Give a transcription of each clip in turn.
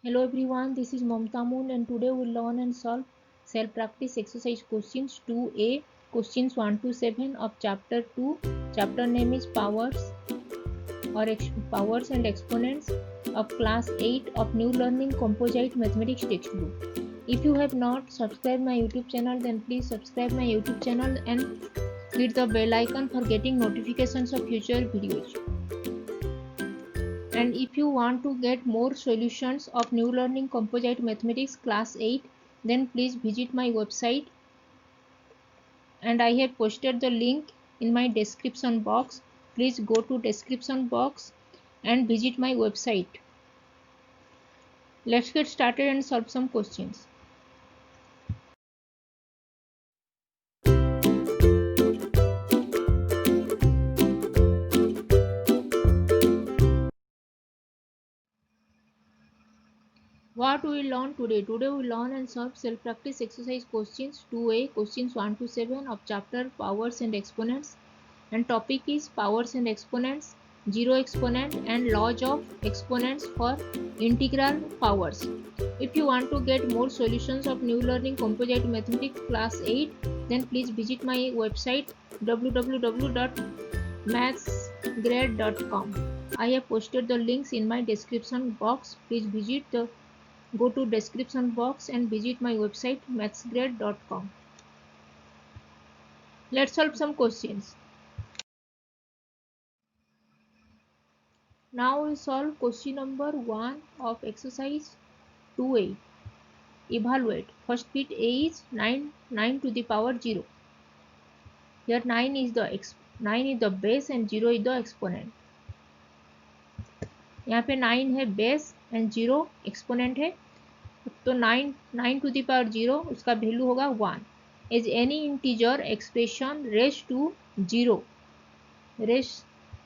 Hello everyone, this is Mamta Moon and today we'll learn and solve self-practice exercise questions 2A, questions 1 to 7 of chapter 2. Chapter name is Powers and Exponents of class 8 of New Learning Composite Mathematics textbook. If you have not subscribed my YouTube channel, then please subscribe my YouTube channel and hit the bell icon for getting notifications of future videos. And if you want to get more solutions of New Learning Composite Mathematics class 8, then please visit my website, and I have posted the link in my description box. Please go to description box and visit my website. Let's get started and solve some questions. What we will learn today? Today we will learn and solve self-practice exercise questions 2A, questions 1 to 7 of chapter Powers and Exponents, and topic is Powers and Exponents, Zero Exponent and Laws of Exponents for Integral Powers. If you want to get more solutions of New Learning Composite Mathematics class 8, then please visit my website www.mathsgrade.com. I have posted the links in my description box. Please go to description box and visit my website mathsgrade.com. Let's solve some questions. Now we solve question number 1 of exercise 2A. Evaluate. First bit A is 9 to the power 0. Here 9 is the base and 0 is the exponent. यहाँ पे 9 है base and 0 exponent है, तो 9 to the power 0 उसका value होगा 1. As any integer expression rest to 0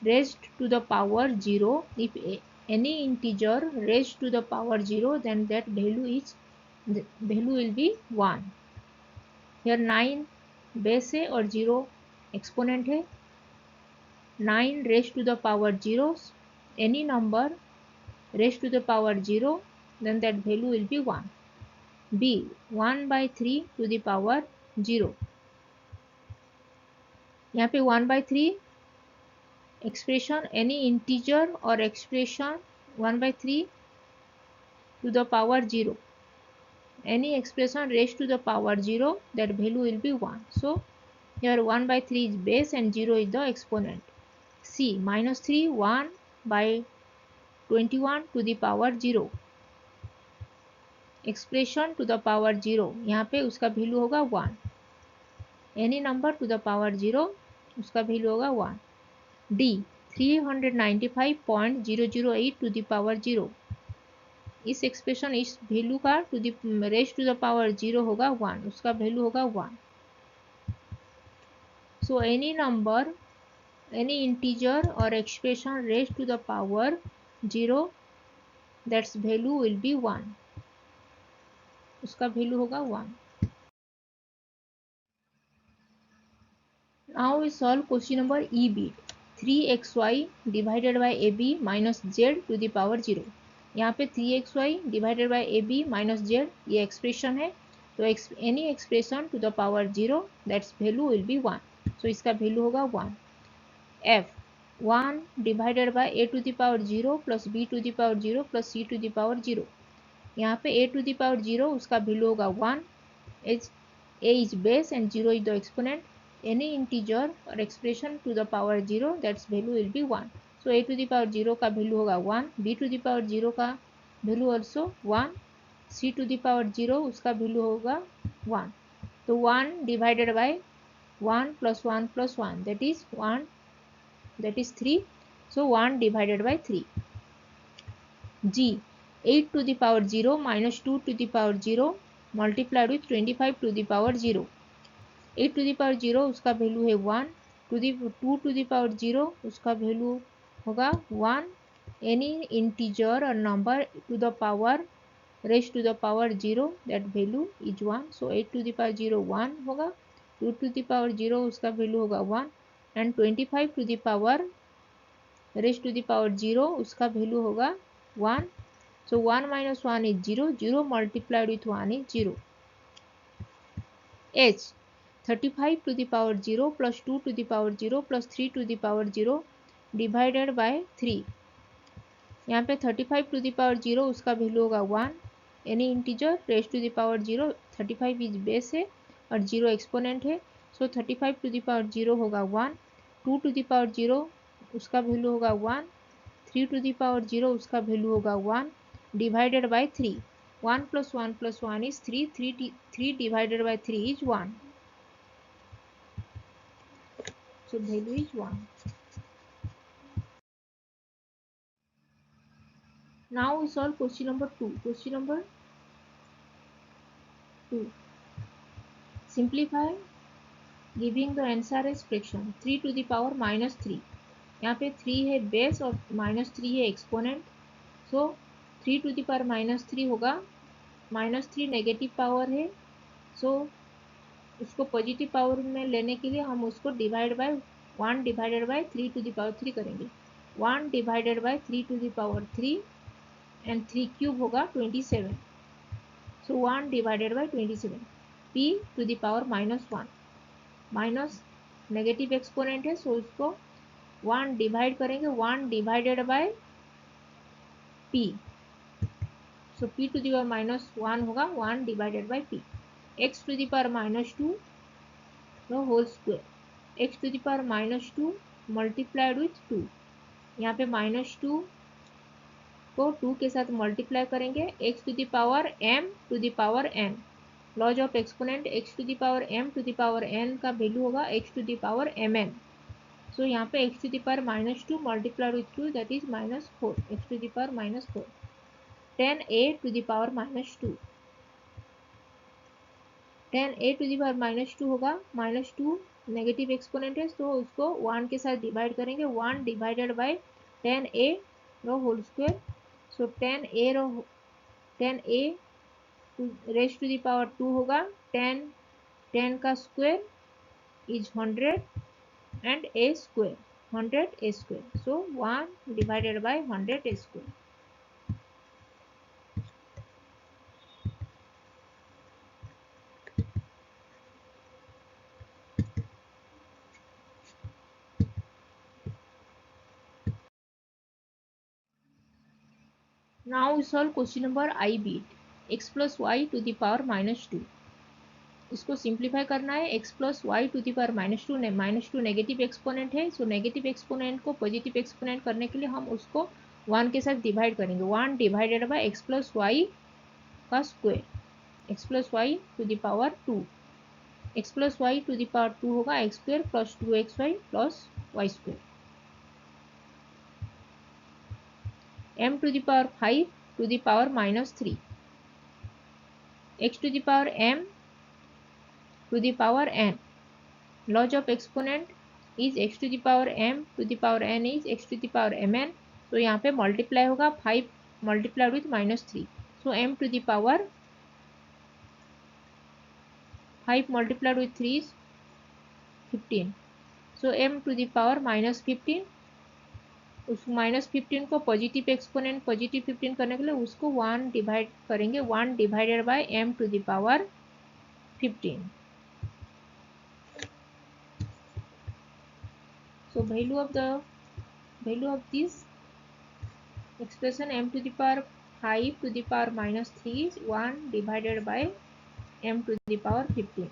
raised to the power 0, if any integer raised to the power 0, then that value will be 1. Here 9 base है और 0 exponent है. 9 raised to the power 0, any number raised to the power 0, then that value will be 1. B 1 by 3 to the power 0. यहाँ पे 1 by 3 expression any integer or expression 1 by 3 to the power 0, any expression raised to the power 0, that value will be 1. So here 1 by 3 is base and 0 is the exponent. C minus 3 1 by 21 to the power 0, expression to the power 0, यहाँ पे उसका value होगा 1. any number to the power 0 उसका value होगा 1. D 395.008 to the power 0, इस expression इस value का to the rest to the power 0 होगा 1, उसका वैल्यू होगा 1. So any number any integer और expression rest to the power 0, that's value will be 1, उसका वैल्यू होगा 1. Now we solve question number E beat. 3xy divided by ab minus z to the power 0. यहाँ पे 3xy divided by ab minus z ये expression है, तो any expression to the power 0, that's value will be 1, so इसका value होगा 1. f 1 divided by a to the power 0 plus b to the power 0 plus c to the power 0. यहाँ पे a to the power 0 उसका value होगा 1, as a is base and 0 is the exponent. any integer or expression to the power 0, that's value will be 1. so a to the power 0 का value होगा 1, b to the power 0 का value also 1, c to the power 0 उसका value होगा 1. तो 1 divided bye 1 plus 1 plus 1, that is 3. so 1 divided by 3. G 8 to the power 0 minus 2 to the power 0 multiplied with 25 to the power 0. 8 to the power 0 उसका value है 1, 2 to the power 0 उसका value होगा 1. Any integer और number to the power raised to the power 0, that value is 1. So 8 to the power 0 1 होगा, 2 to the power 0 उसका value होगा 1, and 25 to the power raised to the power 0 उसका value होगा 1. So 1 minus 1 is 0. 0 multiplied with 1 is 0. H 35 to the power 0 plus 2 to the power 0 plus 3 to the power 0 divided by 3. यहाँ पे 35 to the power 0 उसका value होगा 1. Any integer raise to the power 0. 35 is base है और 0 exponent है. सो 35 to the power 0 होगा 1. 2 to the power 0 उसका value होगा 1. 3 टू द पावर 0 उसका वैल्यू होगा 1 divided by 3. 1 plus 1 plus 1 is 3. 3 divided by 3 is 1. So value is 1. Now we solve question number 2. Question number 2. Simplify giving the answer as fraction 3 to the power minus 3. यहाँ पे 3 है base और -3 है exponent. So 3 to the power -3 होगा. -3 negative power है. So उसको positive power में लेने के लिए हम उसको divide by 1 divided by 3 to the power 3 करेंगे. 1 divided by 3 to the power 3 and 3 cube होगा 27. So 1 divided by 27. p to the power -1 minus negative exponent है. सो उसको 1 डिवाइड करेंगे. 1 divided by p. So p to the power -1 होगा 1 divided by p. x to the power -2 no whole square. x to the power -2 multiplied with 2. यहाँ पे -2 को 2 के साथ multiply करेंगे. x to the power m to the power n. Laws of exponent x to the power m to the power n का value होगा x to the power mn. So यहाँ पे x to the power -2 multiplied with 2 that is -4. x to the power -4. 10a to the power -2. 10a to the power -2 होगा. -2 negative exponent है तो उसको 1 के साथ डिवाइड करेंगे. 1 डिवाइडेड बाय 10a रो whole square. So 10a raise to the power 2 होगा. 10 का square is 100 and a square 100 a square. So 1 divided by 100 a square. Now we solve question number I bit. x plus y to the power -2. इसको simplify करना है. x plus y to the power -2 negative exponent है. So negative exponent को positive exponent करने के लिए हम उसको 1 के साथ डिवाइड करेंगे. 1 divided by x plus y का square. x plus y to the power 2. x plus y to the power 2 होगा x square plus 2xy plus y square. m to the power 5 to the power -3. x to the power m to the power n. Log of exponent is x to the power m to the power n is x to the power mn. तो यहाँ पे multiply होगा 5 multiplied with -3. So m to the power 5 multiplied with 3 is 15. So m to the power -15. उस -15 को positive exponent positive 15 करने के लिए उसको 1 डिवाइड करेंगे. 1 divided by m to the power 15. So value of this expression m to the power 5 to the power -3 is 1 divided by m to the power 15.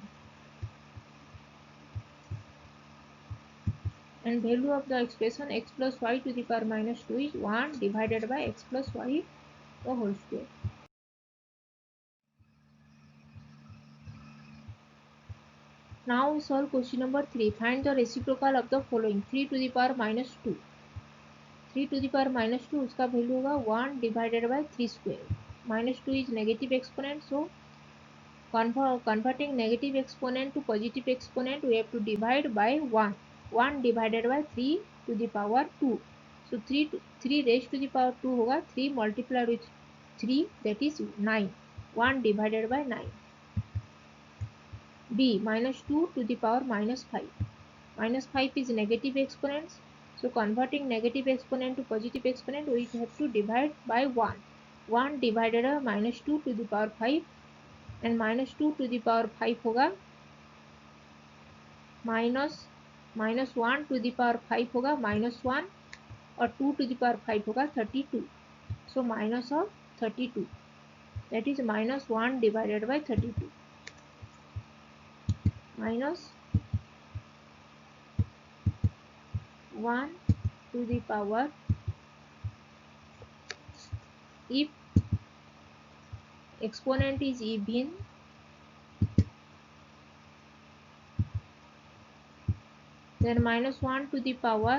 And value of the expression x plus y to the power -2 is 1 divided by x plus y the whole square. Now we solve question number 3. Find the reciprocal of the following. 3 to the power -2. 3 to the power -2 उसका value होगा 1 divided by 3 square. -2 is negative exponent. So converting negative exponent to positive exponent we have to divide by 1. 1 divided by 3 to the power 2. So 3 raised to the power 2 होगा. 3 multiplied with 3 that is 9. 1 divided by 9. b -2 to the power -5. -5 is negative exponents. So converting negative exponent to positive exponent we have to divide by 1. 1 divided है -2 to the power 5 and -2 to the power 5 होगा -1 to the power 5 होगा -1 और 2 to the power 5 होगा 32. So minus of 32, that is -1 divided by 32 minus 1 to the power, if exponent is even, then -1 to the power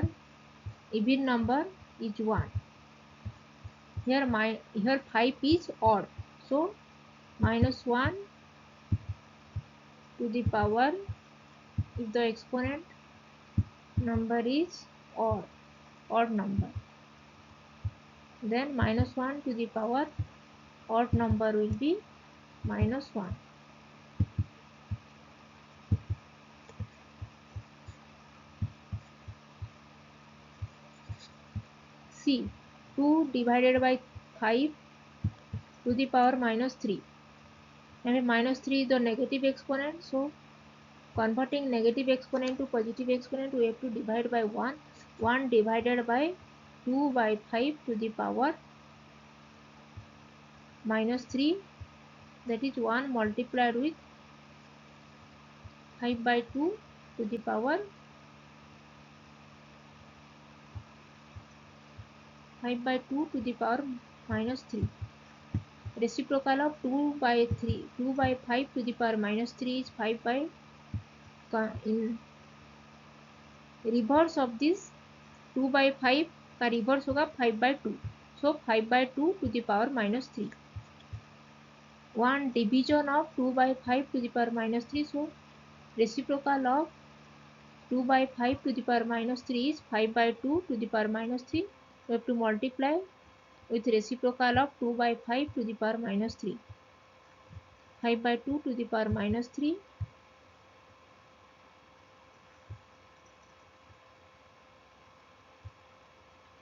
even number is 1. Here 5 is odd, so -1 to the power, if the exponent number is odd number, then -1 to the power odd number will be -1. C, 2 divided by 5 to the power -3, and -3 is the negative exponent, so converting negative exponent to positive exponent, we have to divide by 1. 1 divided by 2 by 5 to the power -3, that is 1 multiplied with 5 by 2 to the power 5 by 2 to the power -3. Reciprocal of 2 by 5 to the power -3 is 5 by, in reverse of this 2 by 5 का reverse होगा 5 by 2, so 5 by 2 to the power -3. 1 division of 2 by 5 to the power -3, so reciprocal of 2 by 5 to the power -3 is 5 by 2 to the power -3. We have to multiply with reciprocal of 2 by 5 to the power -3. 5 by 2 to the power -3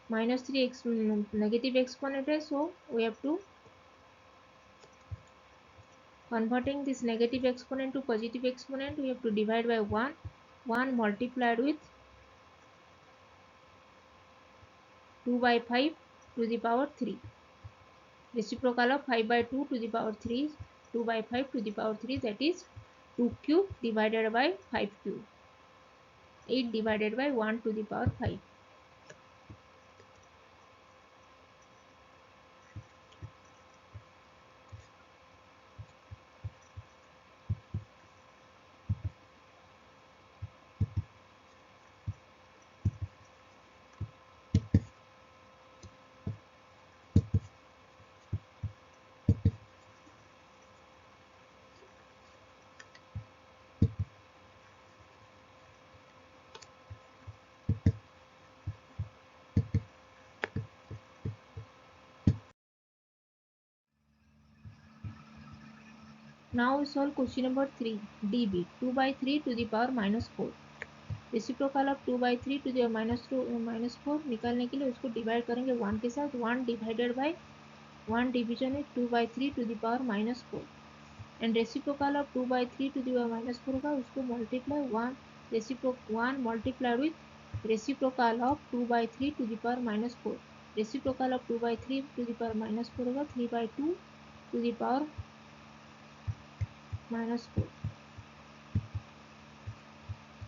-3 negative exponent है, so we have to converting this negative exponent to positive exponent, we have to divide by 1. 1 multiplied with 2 by 5 to the power 3. Reciprocal of 5 by 2 to the power 3 is 2 by 5 to the power 3, that is 2 cube divided by 5 cube. 8 divided by 1 to the power 5. Now we solve question number 3. db 2 by 3 to the power -4. Reciprocal of 2 by 3 to the -4 निकालने के लिए उसको divide करेंगे 1 के साथ. 1 divided bye 1 division है 2 by 3 to the power -4, and reciprocal of 2 by 3 to the power -4 होगा, उसको multiply 1 multiply with reciprocal of 2 by 3 to the power -4. Reciprocal of 2 by 3 to the power -4 होगा 3 by 2 to the power -4.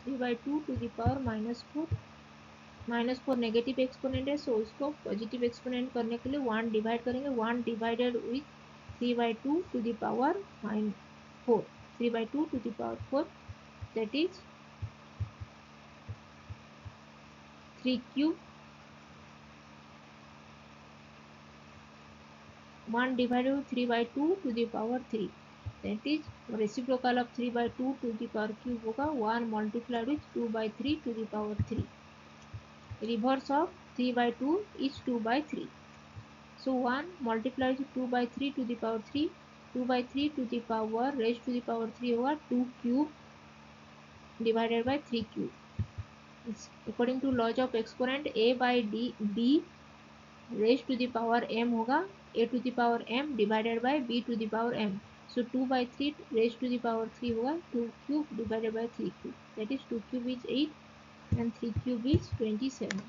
3 by 2 to the power -4. -4 negative exponent है, सो इसको positive exponent करने के लिए 1 divide करेंगे. 1 divided with 3 by 2 to the power -4. 3 by 2 to the power 4, that is 3 cube. 1 divided with 3 by 2 to the power 3, that is reciprocal of 3 by 2 to the power cube होगा. 1 multiplied with 2 by 3 to the power 3. Reverse of 3 by 2 is 2 by 3. So 1 multiplied with 2 by 3 to the power 3. 2 by 3 to the power raised to the power 3 होगा 2 cube divided by 3 cube. According to laws of exponent, a by b raised to the power m होगा a to the power m divided by b to the power m. So 2 by 3 raised to the power 3 होगा 2 cube divided by 3 cube, that is 2 cube is 8 and 3 cube is 27.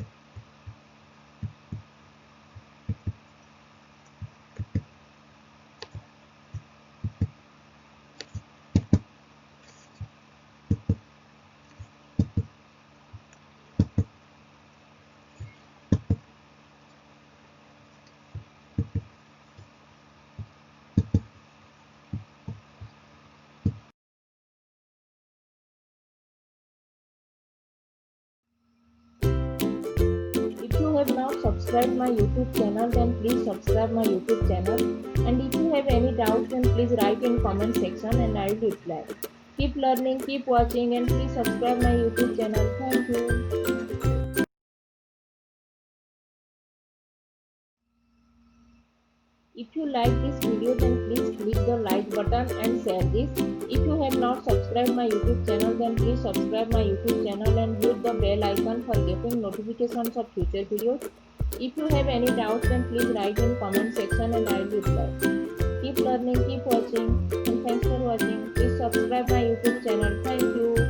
If you have not subscribed my YouTube channel, then please subscribe my YouTube channel. And if you have any doubts, then please write in comment section and I will reply. Keep learning, keep watching, and please subscribe my YouTube channel. Thank you. If you like this video, then please click the like button and share this. If you have not subscribed my YouTube channel, then please subscribe my YouTube channel and hit the bell icon for getting notifications of future videos. If you have any doubts, then please write in comment section and I will reply. Keep learning, keep watching, and thanks for watching. Please subscribe my YouTube channel. Thank you.